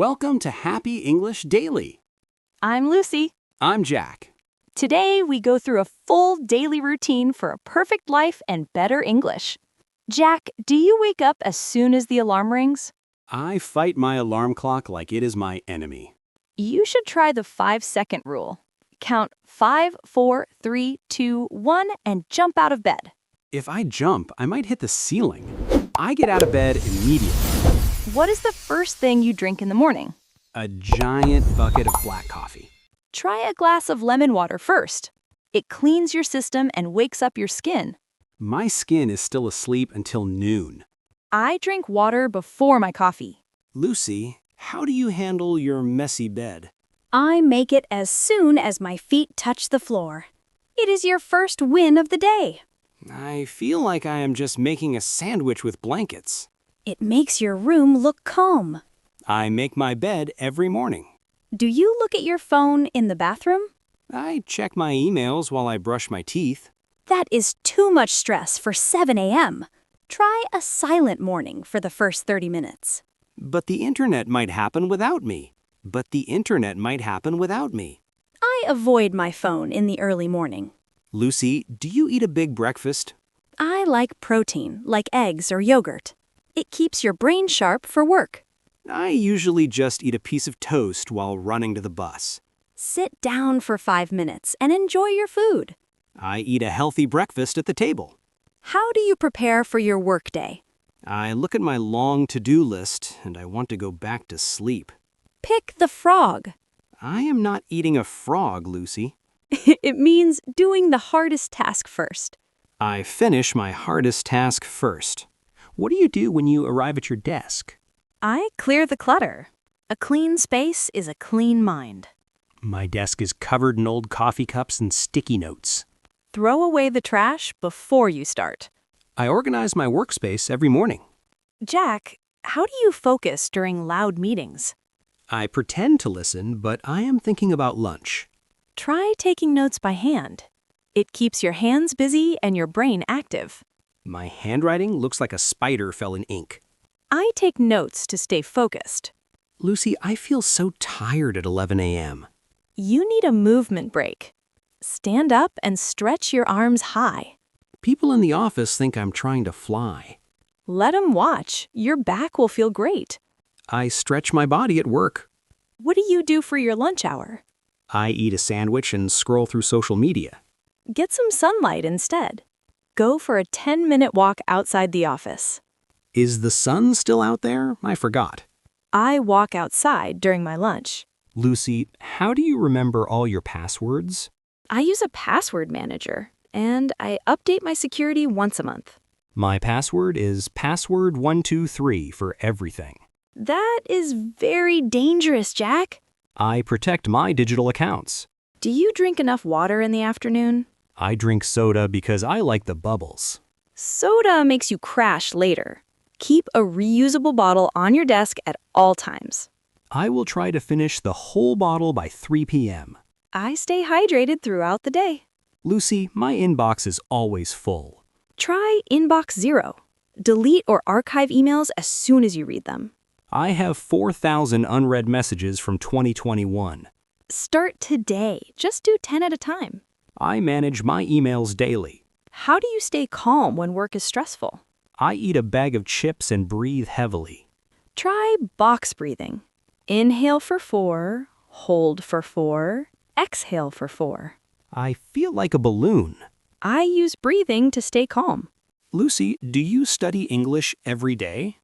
Welcome to Happy English Daily. I'm Lucy. I'm Jack. Today, we go through a full daily routine for a perfect life and better English. Jack, do you wake up as soon as the alarm rings? I fight my alarm clock like it is my enemy. You should try the 5-second rule. Count 5, 4, 3, 2, 1, and jump out of bed. If I jump, I might hit the ceiling. I get out of bed immediately. What is the first thing you drink in the morning? A giant bucket of black coffee. Try a glass of lemon water first. It cleans your system and wakes up your skin. My skin is still asleep until noon. I drink water before my coffee. Lucy, how do you handle your messy bed? I make it as soon as my feet touch the floor. It is your first win of the day. I feel like I am just making a sandwich with blankets. It makes your room look calm. I make my bed every morning. Do you look at your phone in the bathroom? I check my emails while I brush my teeth. That is too much stress for 7 a.m. Try a silent morning for the first 30 minutes. But the internet might happen without me. I avoid my phone in the early morning. Lucy, do you eat a big breakfast? I like protein, like eggs or yogurt. It keeps your brain sharp for work. I usually just eat a piece of toast while running to the bus. Sit down for 5 minutes and enjoy your food. I eat a healthy breakfast at the table. How do you prepare for your workday? I look at my long to-do list and I want to go back to sleep. Pick the frog. I am not eating a frog, Lucy. It means doing the hardest task first. I finish my hardest task first. What do you do when you arrive at your desk? I clear the clutter. A clean space is a clean mind. My desk is covered in old coffee cups and sticky notes. Throw away the trash before you start. I organize my workspace every morning. Jack, how do you focus during loud meetings? I pretend to listen, but I am thinking about lunch. Try taking notes by hand. It keeps your hands busy and your brain active. My handwriting looks like a spider fell in ink. I take notes to stay focused. Lucy, I feel so tired at 11 a.m. You need a movement break. Stand up and stretch your arms high. People in the office think I'm trying to fly. Let them watch. Your back will feel great. I stretch my body at work. What do you do for your lunch hour? I eat a sandwich and scroll through social media. Get some sunlight instead. Go for a 10-minute walk outside the office. Is the sun still out there? I forgot. I walk outside during my lunch. Lucy, how do you remember all your passwords? I use a password manager, and I update my security once a month. My password is password123 for everything. That is very dangerous, Jack. I protect my digital accounts. Do you drink enough water in the afternoon? I drink soda because I like the bubbles. Soda makes you crash later. Keep a reusable bottle on your desk at all times. I will try to finish the whole bottle by 3 p.m. I stay hydrated throughout the day. Lucy, my inbox is always full. Try Inbox Zero. Delete or archive emails as soon as you read them. I have 4,000 unread messages from 2021. Start today. Just do 10 at a time. I manage my emails daily. How do you stay calm when work is stressful? I eat a bag of chips and breathe heavily. Try box breathing. Inhale for 4, hold for 4, exhale for 4. I feel like a balloon. I use breathing to stay calm. Lucy, do you study English every day?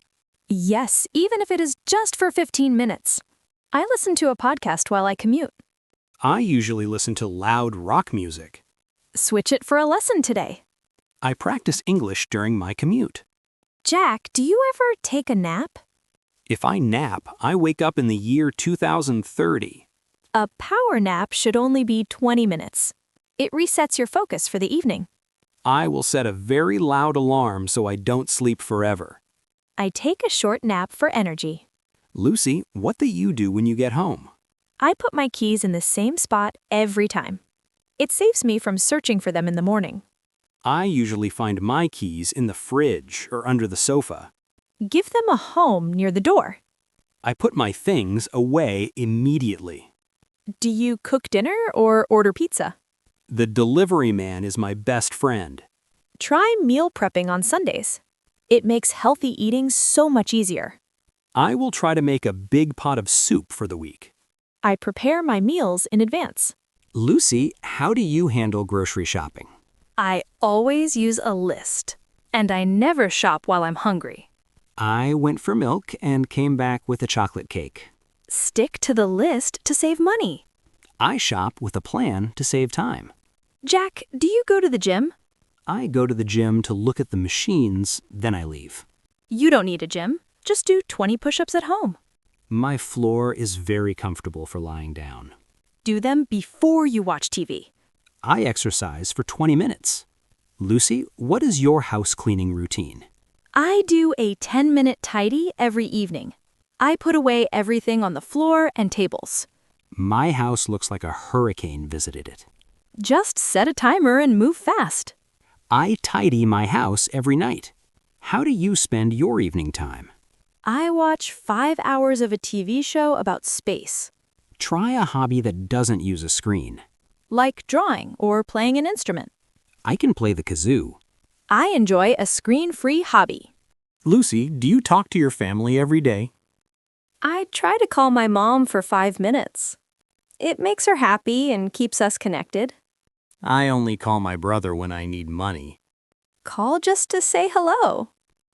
Yes, even if it is just for 15 minutes. I listen to a podcast while I commute. I usually listen to loud rock music. Switch it for a lesson today. I practice English during my commute. Jack, do you ever take a nap? If I nap, I wake up in the year 2030. A power nap should only be 20 minutes. It resets your focus for the evening. I will set a very loud alarm so I don't sleep forever. I take a short nap for energy. Lucy, what do you do when you get home? I put my keys in the same spot every time. It saves me from searching for them in the morning. I usually find my keys in the fridge or under the sofa. Give them a home near the door. I put my things away immediately. Do you cook dinner or order pizza? The delivery man is my best friend. Try meal prepping on Sundays. It makes healthy eating so much easier. I will try to make a big pot of soup for the week. I prepare my meals in advance. Lucy, how do you handle grocery shopping? I always use a list. And I never shop while I'm hungry. I went for milk and came back with a chocolate cake. Stick to the list to save money. I shop with a plan to save time. Jack, do you go to the gym? I go to the gym to look at the machines, then I leave. You don't need a gym. Just do 20 push-ups at home. My floor is very comfortable for lying down. Do them before you watch TV. I exercise for 20 minutes. Lucy, what is your house cleaning routine? I do a 10-minute tidy every evening. I put away everything on the floor and tables. My house looks like a hurricane visited it. Just set a timer and move fast. I tidy my house every night. How do you spend your evening time? I watch 5 hours of a TV show about space, Try a hobby that doesn't use a screen. like drawing or playing an instrument. I can play the kazoo. I enjoy a screen-free hobby. Lucy, do you talk to your family every day? I try to call my mom for 5 minutes. It makes her happy and keeps us connected. I only call my brother when I need money. Call just to say hello.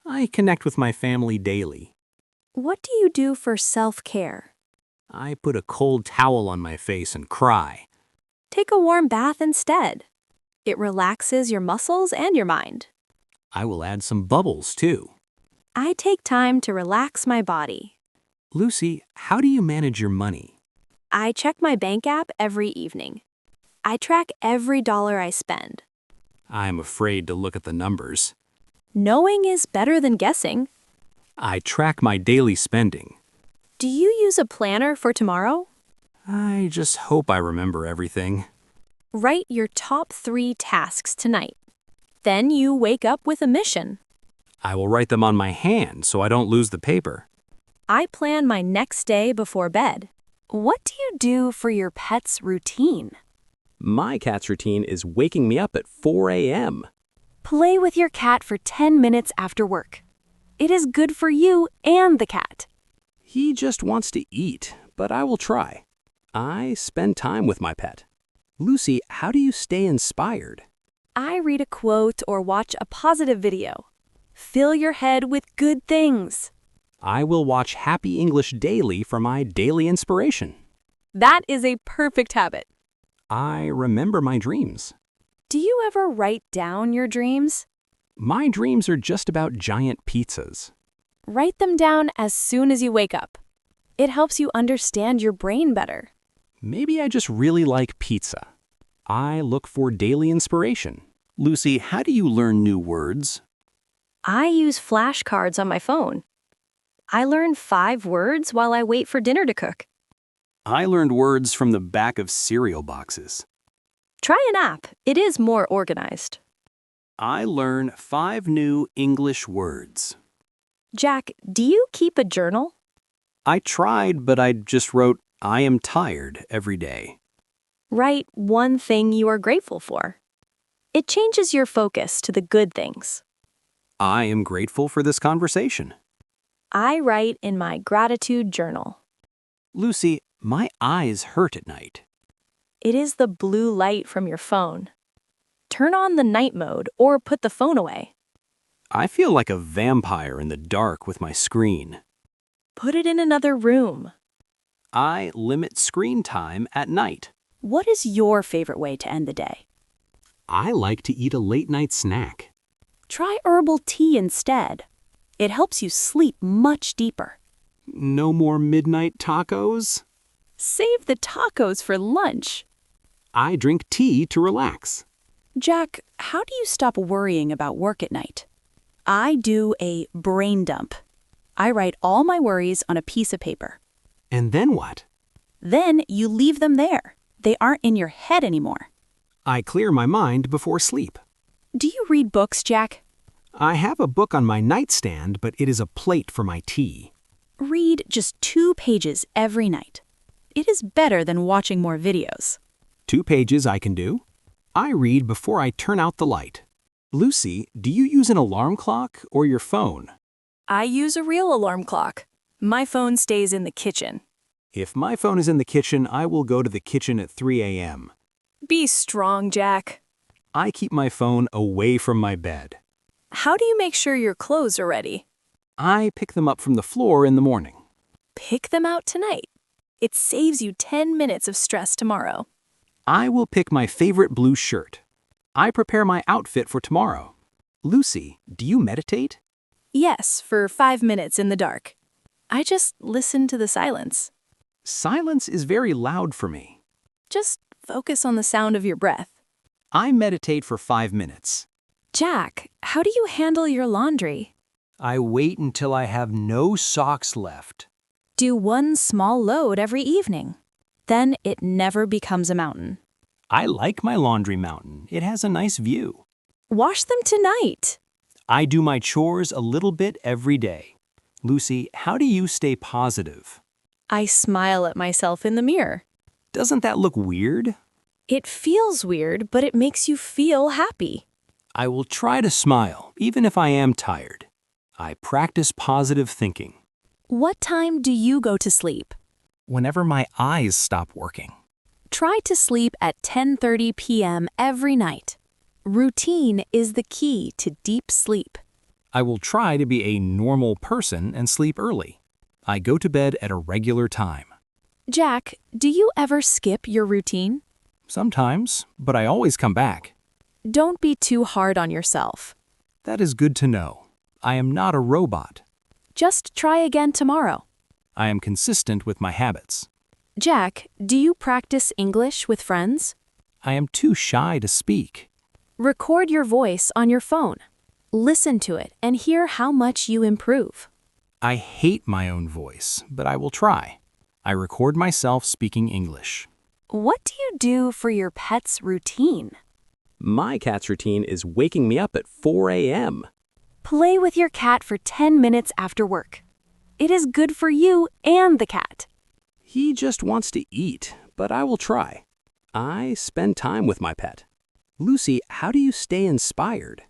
I connect with my family daily. What do you do for self-care? I put a cold towel on my face and cry. Take a warm bath instead. It relaxes your muscles and your mind. I will add some bubbles, too. I take time to relax my body. Lucy, how do you manage your money? I check my bank app every evening. I track every dollar I spend. I'm afraid to look at the numbers. Knowing is better than guessing. I track my daily spending. Do you use a planner for tomorrow? I just hope I remember everything. Write your top 3 tasks tonight. Then you wake up with a mission. I will write them on my hand so I don't lose the paper. I plan my next day before bed. What do you do for your pet's routine? My cat's routine is waking me up at 4 a.m. Play with your cat for 10 minutes after work. It is good for you and the cat. He just wants to eat, but I will try. I spend time with my pet. Lucy, how do you stay inspired? I read a quote or watch a positive video. Fill your head with good things. I will watch Happy English Daily for my daily inspiration. That is a perfect habit. I remember my dreams. Do you ever write down your dreams? My dreams are just about giant pizzas. Write them down as soon as you wake up. It helps you understand your brain better. Maybe I just really like pizza. I look for daily inspiration. Lucy, how do you learn new words? I use flashcards on my phone. I learn 5 words while I wait for dinner to cook. I learned words from the back of cereal boxes. Try an app. It is more organized. I learn 5 new English words. Jack, do you keep a journal? I tried, but I just wrote, I am tired every day. Write one thing you are grateful for. It changes your focus to the good things. I am grateful for this conversation. I write in my gratitude journal. Lucy, my eyes hurt at night. It is the blue light from your phone. Turn on the night mode or put the phone away. I feel like a vampire in the dark with my screen. Put it in another room. I limit screen time at night. What is your favorite way to end the day? I like to eat a late-night snack. Try herbal tea instead. It helps you sleep much deeper. No more midnight tacos? Save the tacos for lunch. I drink tea to relax. Jack, how do you stop worrying about work at night? I do a brain dump. I write all my worries on a piece of paper. And then what? Then you leave them there. They aren't in your head anymore. I clear my mind before sleep. Do you read books, Jack? I have a book on my nightstand, but it is a plate for my tea. Read just 2 pages every night. It is better than watching more videos. 2 pages I can do. I read before I turn out the light. Lucy, do you use an alarm clock or your phone? I use a real alarm clock. My phone stays in the kitchen. If my phone is in the kitchen, I will go to the kitchen at 3 a.m. Be strong, Jack. I keep my phone away from my bed. How do you make sure your clothes are ready? I pick them up from the floor in the morning. Pick them out tonight. It saves you 10 minutes of stress tomorrow. I will pick my favorite blue shirt. I prepare my outfit for tomorrow. Lucy, do you meditate? Yes, for 5 minutes in the dark. I just listen to the silence. Silence is very loud for me. Just focus on the sound of your breath. I meditate for 5 minutes. Jack, how do you handle your laundry? I wait until I have no socks left. Do one small load every evening. Then it never becomes a mountain. I like my laundry mountain. It has a nice view. Wash them tonight. I do my chores a little bit every day. Lucy, how do you stay positive? I smile at myself in the mirror. Doesn't that look weird? It feels weird, but it makes you feel happy. I will try to smile, even if I am tired. I practice positive thinking. What time do you go to sleep? Whenever my eyes stop working. Try to sleep at 10:30 p.m. every night. Routine is the key to deep sleep. I will try to be a normal person and sleep early. I go to bed at a regular time. Jack, do you ever skip your routine? Sometimes, but I always come back. Don't be too hard on yourself. That is good to know. I am not a robot. Just try again tomorrow. I am consistent with my habits. Jack, do you practice English with friends? I am too shy to speak. Record your voice on your phone. Listen to it and hear how much you improve. I hate my own voice, but I will try. I record myself speaking English. What do you do for your pet's routine? My cat's routine is waking me up at 4 a.m. Play with your cat for 10 minutes after work. It is good for you and the cat. He just wants to eat, but I will try. I spend time with my pet. Lucy, how do you stay inspired?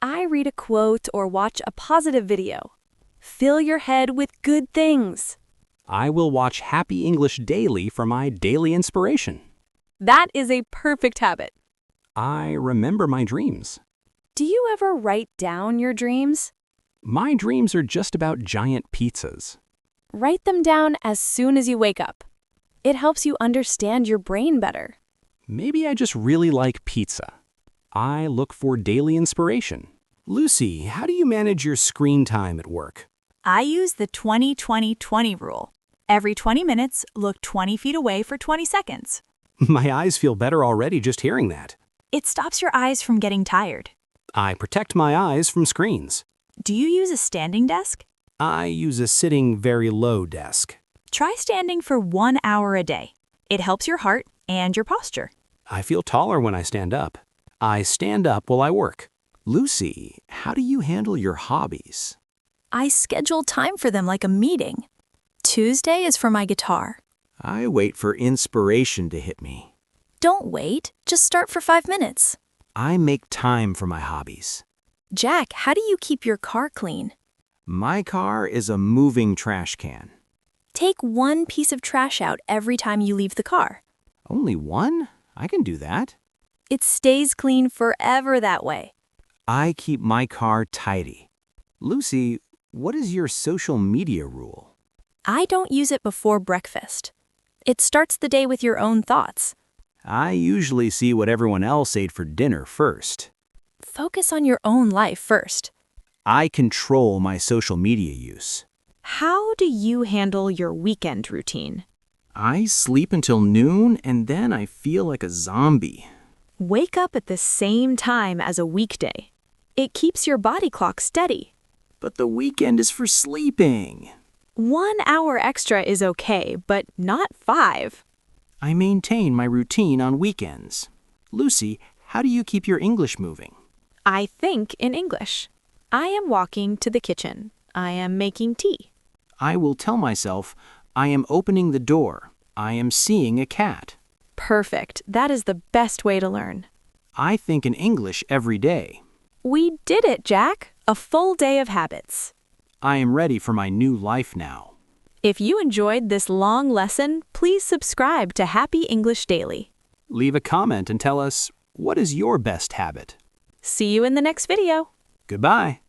I read a quote or watch a positive video. Fill your head with good things. I will watch Happy English Daily for my daily inspiration. That is a perfect habit. I remember my dreams. Do you ever write down your dreams? My dreams are just about giant pizzas. Write them down as soon as you wake up. It helps you understand your brain better. Maybe I just really like pizza. I look for daily inspiration. Lucy, how do you manage your screen time at work? I use the 20-20-20 rule. Every 20 minutes, look 20 feet away for 20 seconds. My eyes feel better already just hearing that. It stops your eyes from getting tired. I protect my eyes from screens. Do you use a standing desk? I use a sitting very low desk. Try standing for 1 hour a day. It helps your heart and your posture. I feel taller when I stand up. I stand up while I work. Lucy, how do you handle your hobbies? I schedule time for them like a meeting. Tuesday is for my guitar. I wait for inspiration to hit me. Don't wait, just start for 5 minutes. I make time for my hobbies. Jack, how do you keep your car clean? My car is a moving trash can. Take one piece of trash out every time you leave the car. Only one? I can do that. It stays clean forever that way. I keep my car tidy. Lucy, what is your social media rule? I don't use it before breakfast. It starts the day with your own thoughts. I usually see what everyone else ate for dinner first. Focus on your own life first. I control my social media use. How do you handle your weekend routine? I sleep until noon and then I feel like a zombie. Wake up at the same time as a weekday. It keeps your body clock steady. But the weekend is for sleeping. 1 hour extra is okay, but not 5. I maintain my routine on weekends. Lucy, how do you keep your English moving? I think in English. I am walking to the kitchen. I am making tea. I will tell myself, I am opening the door. I am seeing a cat. Perfect. That is the best way to learn. I think in English every day. We did it, Jack. A full day of habits. I am ready for my new life now. If you enjoyed this long lesson, please subscribe to Happy English Daily. Leave a comment and tell us, what is your best habit? See you in the next video. Goodbye.